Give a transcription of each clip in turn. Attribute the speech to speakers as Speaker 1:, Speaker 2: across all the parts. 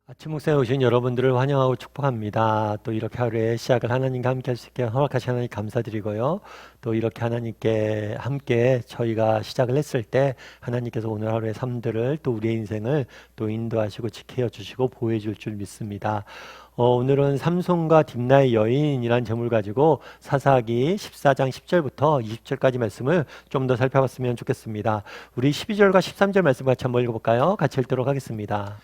Speaker 1: 아침 묵상에 오신 여러분들을 환영하고 축복합니다. 또 이렇게 하루의 시작을 하나님과 함께 할 수 있게 허락하신 하나님 감사드리고요. 또 이렇게 하나님께 함께 저희가 시작을 했을 때 하나님께서 오늘 하루의 삶들을 또 우리의 인생을 또 인도하시고 지켜 주시고 보호해 줄 줄 믿습니다. 오늘은 삼손과 딥나의 여인이라는 제목을 가지고 사사기 14장 10절부터 20절까지 말씀을 좀 더 살펴봤으면 좋겠습니다. 우리 12절과 13절 말씀 같이 한번 읽어볼까요? 같이 읽도록 하겠습니다.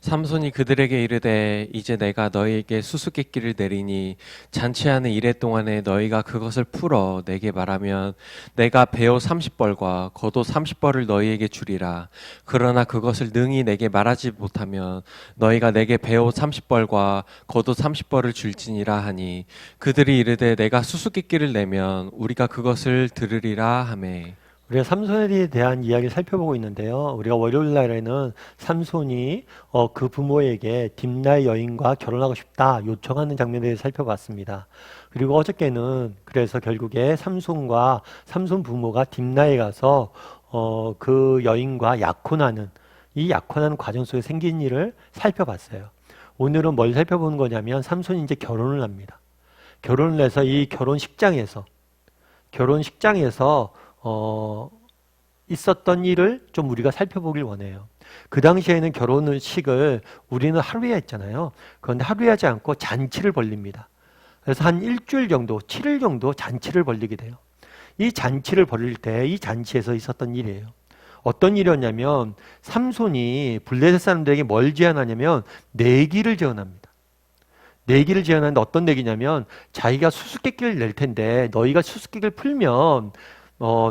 Speaker 2: 삼손이 그들에게 이르되 이제 내가 너희에게 수수께끼를 내리니 잔치하는 이래 동안에 너희가 그것을 풀어 내게 말하면 내가 배옷 30벌과 겉옷 30벌을 너희에게 주리라. 그러나 그것을 능히 내게 말하지 못하면 너희가 내게 배옷 30벌과 겉옷 30벌을 줄지니라 하니 그들이 이르되 내가 수수께끼를 내면 우리가 그것을 들으리라 하매.
Speaker 1: 우리가 삼손에 대한 이야기를 살펴보고 있는데요. 우리가 월요일 날에는 삼손이 그 부모에게 딥나의 여인과 결혼하고 싶다 요청하는 장면에 대해서 살펴봤습니다. 그리고 어저께는 그래서 결국에 삼손과 삼손 부모가 딥나에 가서 그 여인과 약혼하는 이 약혼하는 과정 속에 생긴 일을 살펴봤어요. 오늘은 뭘 살펴보는 거냐면 삼손이 이제 결혼을 합니다. 결혼을 해서 이 결혼식장에서 있었던 일을 좀 우리가 살펴보길 원해요. 그 당시에는 결혼식을 우리는 하루에 했잖아요. 그런데 하루에 하지 않고 잔치를 벌립니다. 그래서 한 일주일 정도, 7일 정도 잔치를 벌리게 돼요. 이 잔치를 벌릴 때 이 잔치에서 있었던 일이에요. 어떤 일이었냐면 삼손이 블레셋 사람들에게 뭘 제안하냐면 내기를 제안합니다. 내기를 제안하는데 어떤 내기냐면 자기가 수수께끼를 낼 텐데 너희가 수수께끼를 풀면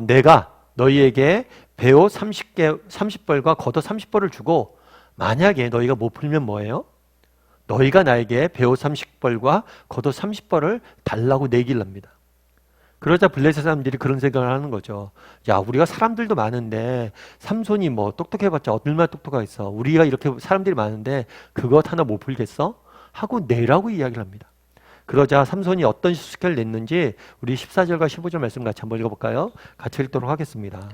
Speaker 1: 내가 너희에게 배옷 30벌과 겉옷 30벌을 주고 만약에 너희가 못 풀면 뭐예요? 너희가 나에게 배옷 30벌과 겉옷 30벌을 달라고 내기를 합니다. 그러자 블레셋 사람들이 그런 생각을 하는 거죠. 야, 우리가 사람들도 많은데 삼손이 뭐 똑똑해봤자 얼마나 똑똑하겠어. 우리가 이렇게 사람들이 많은데 그것 하나 못 풀겠어? 하고 내라고 이야기를 합니다. 그러자 삼손이 어떤 수수께끼를 냈는지 우리 14절과 15절 말씀 같이 한번 읽어볼까요? 같이 읽도록 하겠습니다.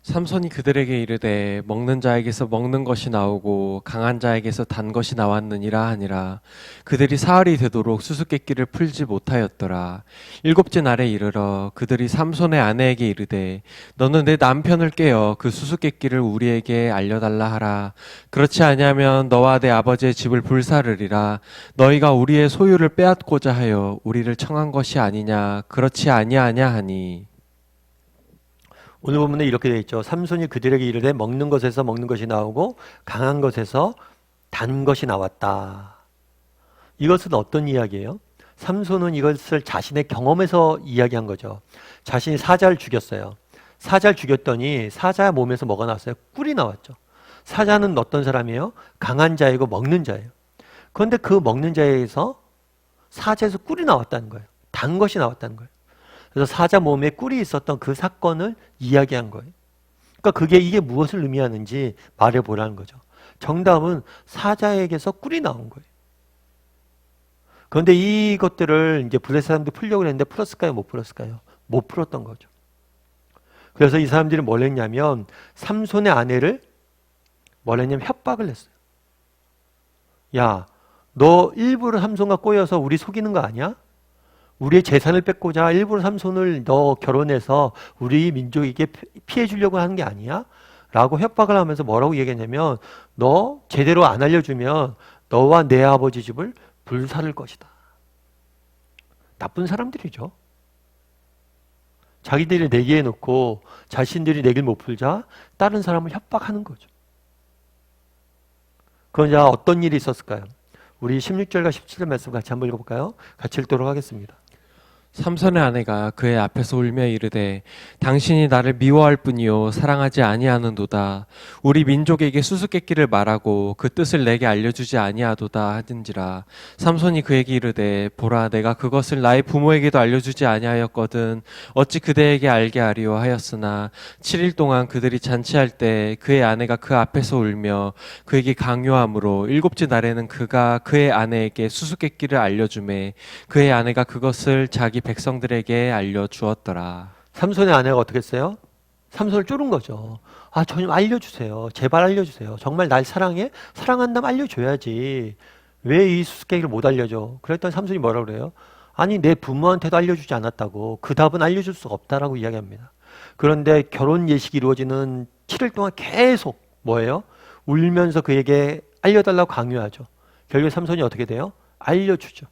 Speaker 2: 삼손이 그들에게 이르되 먹는 자에게서 먹는 것이 나오고 강한 자에게서 단 것이 나왔느니라 하니라. 그들이 사흘이 되도록 수수께끼를 풀지 못하였더라. 일곱째 날에 이르러 그들이 삼손의 아내에게 이르되 너는 내 남편을 깨어 그 수수께끼를 우리에게 알려달라 하라. 그렇지 아니하면 너와 내 아버지의 집을 불사르리라. 너희가 우리의 소유를 빼앗고자 하여 우리를 청한 것이 아니냐. 그렇지 아니하냐 하니.
Speaker 1: 오늘 본문에 이렇게 되어 있죠. 삼손이 그들에게 이르되 먹는 것에서 먹는 것이 나오고 강한 것에서 단 것이 나왔다. 이것은 어떤 이야기예요? 삼손은 이것을 자신의 경험에서 이야기한 거죠. 자신이 사자를 죽였어요. 사자를 죽였더니 사자 몸에서 뭐가 나왔어요? 꿀이 나왔죠. 사자는 어떤 사람이에요? 강한 자이고 먹는 자예요. 그런데 그 먹는 자에서 사자에서 꿀이 나왔다는 거예요. 단 것이 나왔다는 거예요. 그래서 사자 몸에 꿀이 있었던 그 사건을 이야기한 거예요. 그러니까 이게 무엇을 의미하는지 말해보라는 거죠. 정답은 사자에게서 꿀이 나온 거예요. 그런데 이것들을 이제 블레셋 사람들이 풀려고 했는데 풀었을까요? 못 풀었을까요? 못 풀었던 거죠. 그래서 이 사람들이 뭘 했냐면 삼손의 아내를 뭘 했냐면 협박을 했어요. 야, 너 일부러 삼손과 꼬여서 우리 속이는 거 아니야? 우리의 재산을 뺏고자 일부러 삼손을 너 결혼해서 우리 민족에게 피해 주려고 하는 게 아니야? 라고 협박을 하면서 뭐라고 얘기했냐면 너 제대로 안 알려주면 너와 내 아버지 집을 불사를 것이다. 나쁜 사람들이죠. 자기들이 내기해 놓고 자신들이 내길 못 풀자 다른 사람을 협박하는 거죠. 그러자 어떤 일이 있었을까요? 우리 16절과 17절 말씀 같이 한번 읽어볼까요? 같이 읽도록 하겠습니다.
Speaker 2: 삼손의 아내가 그의 앞에서 울며 이르되 당신이 나를 미워할 뿐이요 사랑하지 아니하는도다. 우리 민족에게 수수께끼를 말하고 그 뜻을 내게 알려주지 아니하도다 하든지라. 삼손이 그에게 이르되 보라 내가 그것을 나의 부모에게도 알려주지 아니하였거든 어찌 그대에게 알게 하리요 하였으나 7일 동안 그들이 잔치할 때 그의 아내가 그 앞에서 울며 그에게 강요함으로 일곱째 날에는 그가 그의 아내에게 수수께끼를 알려주매 그의 아내가 그것을 자기 백성들에게 알려주었더라.
Speaker 1: 삼손의 아내가 어떻게 했어요? 삼손을 쫄은 거죠. 아, 저 좀 알려주세요. 제발 알려주세요. 정말 날 사랑해? 사랑한다면 알려줘야지. 왜 이 수수께끼를 못 알려줘? 그랬더니 삼손이 뭐라 그래요? 아니, 내 부모한테도 알려주지 않았다고. 그 답은 알려줄 수가 없다라고 이야기합니다. 그런데 결혼 예식이 이루어지는 7일 동안 계속 뭐예요? 울면서 그에게 알려달라고 강요하죠. 결국에 삼손이 어떻게 돼요? 알려주죠.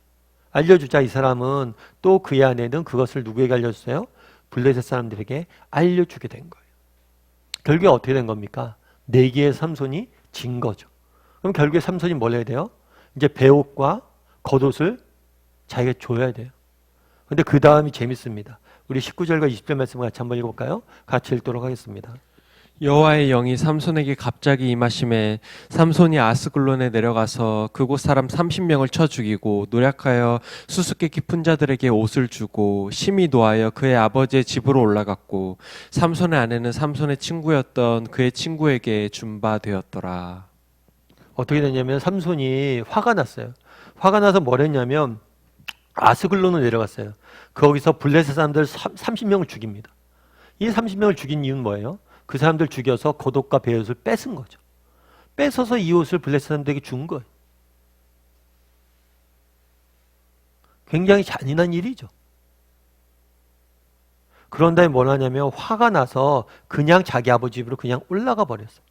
Speaker 1: 알려주자 이 사람은 또 그의 아내는 그것을 누구에게 알려줬어요? 블레셋 사람들에게 알려주게 된 거예요. 결국에 어떻게 된 겁니까? 내기의 삼손이 진 거죠. 그럼 결국에 삼손이 뭘 해야 돼요? 이제 배옷과 겉옷을 자기가 줘야 돼요. 근데 그 다음이 재밌습니다. 우리 19절과 20절 말씀을 같이 한번 읽어볼까요? 같이 읽도록 하겠습니다.
Speaker 2: 여호와의 영이 삼손에게 갑자기 임하심에 삼손이 아스글론에 내려가서 그곳 사람 30명을 쳐 죽이고 노력하여 수수께끼 푼 자들에게 옷을 주고 심히 노하여 그의 아버지의 집으로 올라갔고 삼손의 아내는 삼손의 친구였던 그의 친구에게 준 바 되었더라.
Speaker 1: 어떻게 됐냐면 삼손이 화가 났어요. 화가 나서 뭘 했냐면 아스글론으로 내려갔어요. 거기서 블레셋 사람들 30명을 죽입니다. 이 30명을 죽인 이유는 뭐예요? 그 사람들 죽여서 겉옷과 베옷을 뺏은 거죠. 뺏어서 이 옷을 블레셋 사람들에게 준 거예요. 굉장히 잔인한 일이죠. 그런 다음에 뭘 하냐면 화가 나서 그냥 자기 아버지 집으로 그냥 올라가 버렸어요.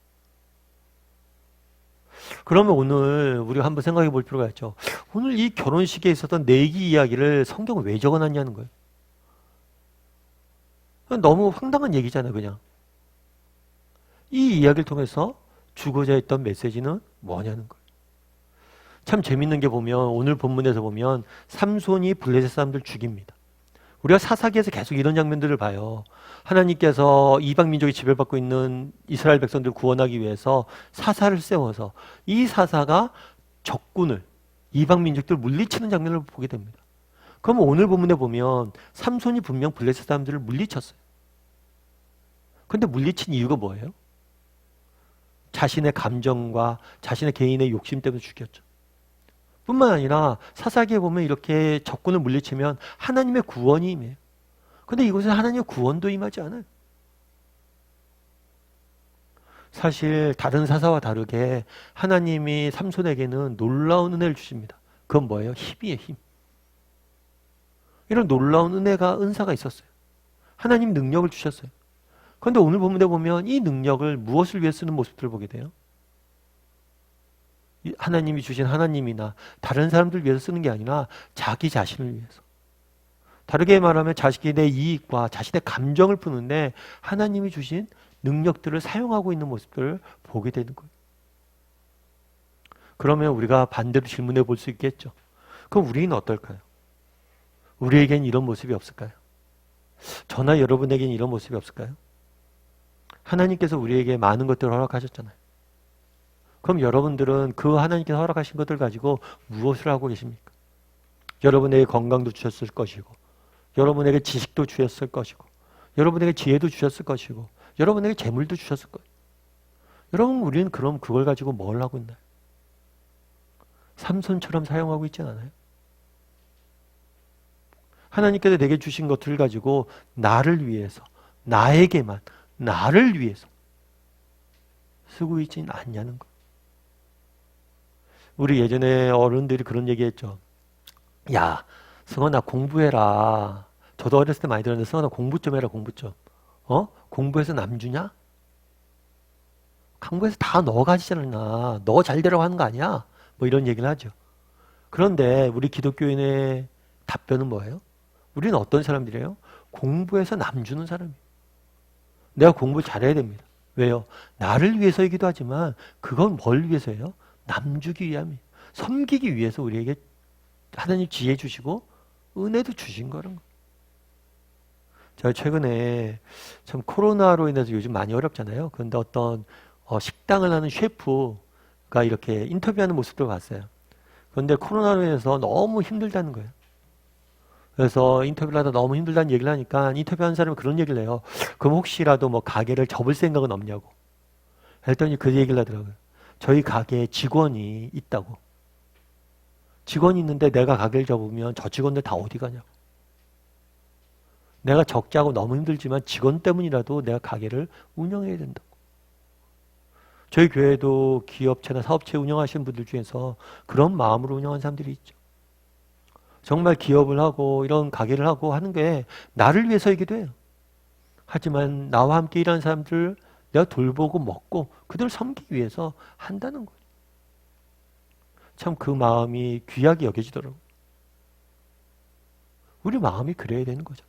Speaker 1: 그러면 오늘 우리가 한번 생각해 볼 필요가 있죠. 오늘 이 결혼식에 있었던 내기 이야기를 성경에 왜 적어놨냐는 거예요. 너무 황당한 얘기잖아요, 그냥. 이 이야기를 통해서 주고자 했던 메시지는 뭐냐는 거예요. 참 재밌는 게 보면 오늘 본문에서 보면 삼손이 블레셋 사람들 죽입니다. 우리가 사사기에서 계속 이런 장면들을 봐요. 하나님께서 이방 민족이 지배받고 있는 이스라엘 백성들을 구원하기 위해서 사사를 세워서 이 사사가 적군을 이방 민족들을 물리치는 장면을 보게 됩니다. 그럼 오늘 본문에 보면 삼손이 분명 블레셋 사람들을 물리쳤어요. 근데 물리친 이유가 뭐예요? 자신의 감정과 자신의 개인의 욕심 때문에 죽였죠. 뿐만 아니라 사사기에 보면 이렇게 적군을 물리치면 하나님의 구원이 임해요. 근데 이곳에 하나님의 구원도 임하지 않아요. 사실 다른 사사와 다르게 하나님이 삼손에게는 놀라운 은혜를 주십니다. 그건 뭐예요? 힘이에요, 힘. 이런 놀라운 은사가 있었어요. 하나님 능력을 주셨어요. 그런데 오늘 본문에 보면 이 능력을 무엇을 위해 쓰는 모습들을 보게 돼요? 하나님이 주신 하나님이나 다른 사람들 위해서 쓰는 게 아니라 자기 자신을 위해서. 다르게 말하면 자신의 이익과 자신의 감정을 푸는데 하나님이 주신 능력들을 사용하고 있는 모습들을 보게 되는 거예요. 그러면 우리가 반대로 질문해 볼 수 있겠죠. 그럼 우리는 어떨까요? 우리에겐 이런 모습이 없을까요? 저나 여러분에겐 이런 모습이 없을까요? 하나님께서 우리에게 많은 것들을 허락하셨잖아요. 그럼 여러분들은 그 하나님께서 허락하신 것들 가지고 무엇을 하고 계십니까? 여러분에게 건강도 주셨을 것이고 여러분에게 지식도 주셨을 것이고 여러분에게 지혜도 주셨을 것이고 여러분에게 재물도 주셨을 거예요. 여러분 우리는 그럼 그걸 가지고 뭘 하고 있나요? 삼손처럼 사용하고 있지 않아요? 하나님께서 내게 주신 것들을 가지고 나를 위해서 나에게만 나를 위해서 쓰고 있지는 않냐는 거예요. 우리 예전에 어른들이 그런 얘기했죠. 야, 승원아 공부해라. 저도 어렸을 때 많이 들었는데 승원아 공부 좀 해라 공부 좀. 공부해서 남 주냐? 공부해서 다 너 가지잖아. 너 잘 되라고 하는 거 아니야? 뭐 이런 얘기를 하죠. 그런데 우리 기독교인의 답변은 뭐예요? 우리는 어떤 사람들이에요? 공부해서 남 주는 사람이에요. 내가 공부 잘해야 됩니다. 왜요? 나를 위해서이기도 하지만 그건 뭘 위해서예요? 남 주기 위함이에요. 섬기기 위해서 우리에게 하나님 지혜 주시고 은혜도 주신 거라는 거예요. 제가 최근에 참 코로나로 인해서 요즘 많이 어렵잖아요. 그런데 어떤 식당을 하는 셰프가 이렇게 인터뷰하는 모습도 봤어요. 그런데 코로나로 인해서 너무 힘들다는 거예요. 그래서 인터뷰를 하다 너무 힘들다는 얘기를 하니까 인터뷰한 사람이 그런 얘기를 해요. 그럼 혹시라도 뭐 가게를 접을 생각은 없냐고. 했더니 그 얘기를 하더라고요. 저희 가게에 직원이 있다고. 직원이 있는데 내가 가게를 접으면 저 직원들 다 어디 가냐고. 내가 적자고 너무 힘들지만 직원 때문이라도 내가 가게를 운영해야 된다고. 저희 교회도 기업체나 사업체 운영하시는 분들 중에서 그런 마음으로 운영하는 사람들이 있죠. 정말 기업을 하고 이런 가게를 하고 하는 게 나를 위해서이기도 해요. 하지만 나와 함께 일하는 사람들을 내가 돌보고 먹고 그들을 섬기기 위해서 한다는 거예요. 참 그 마음이 귀하게 여겨지더라고요. 우리 마음이 그래야 되는 거죠.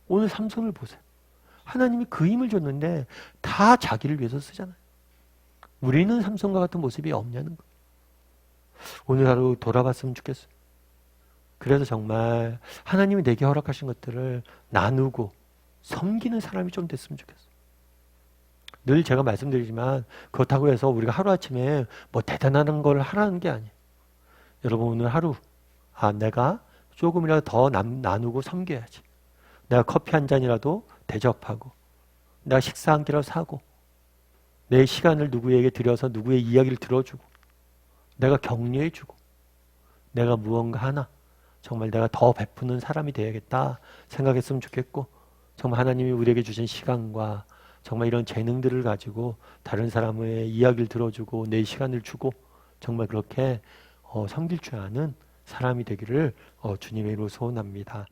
Speaker 1: 오늘 삼손을 보세요. 하나님이 그 힘을 줬는데 다 자기를 위해서 쓰잖아요. 우리는 삼손과 같은 모습이 없냐는 거예요. 오늘 하루 돌아봤으면 좋겠어요. 그래서 정말 하나님이 내게 허락하신 것들을 나누고 섬기는 사람이 좀 됐으면 좋겠어요. 늘 제가 말씀드리지만 그렇다고 해서 우리가 하루아침에 뭐 대단한 걸 하라는 게 아니에요. 여러분 오늘 하루 내가 조금이라도 더 나누고 섬겨야지. 내가 커피 한 잔이라도 대접하고 내가 식사 한 끼라도 사고 내 시간을 누구에게 들여서 누구의 이야기를 들어주고 내가 격려해주고 내가 무언가 하나 정말 내가 더 베푸는 사람이 되어야겠다 생각했으면 좋겠고 정말 하나님이 우리에게 주신 시간과 정말 이런 재능들을 가지고 다른 사람의 이야기를 들어주고 내 시간을 주고 정말 그렇게 섬길 줄 아는 사람이 되기를 주님의 이름으로 소원합니다.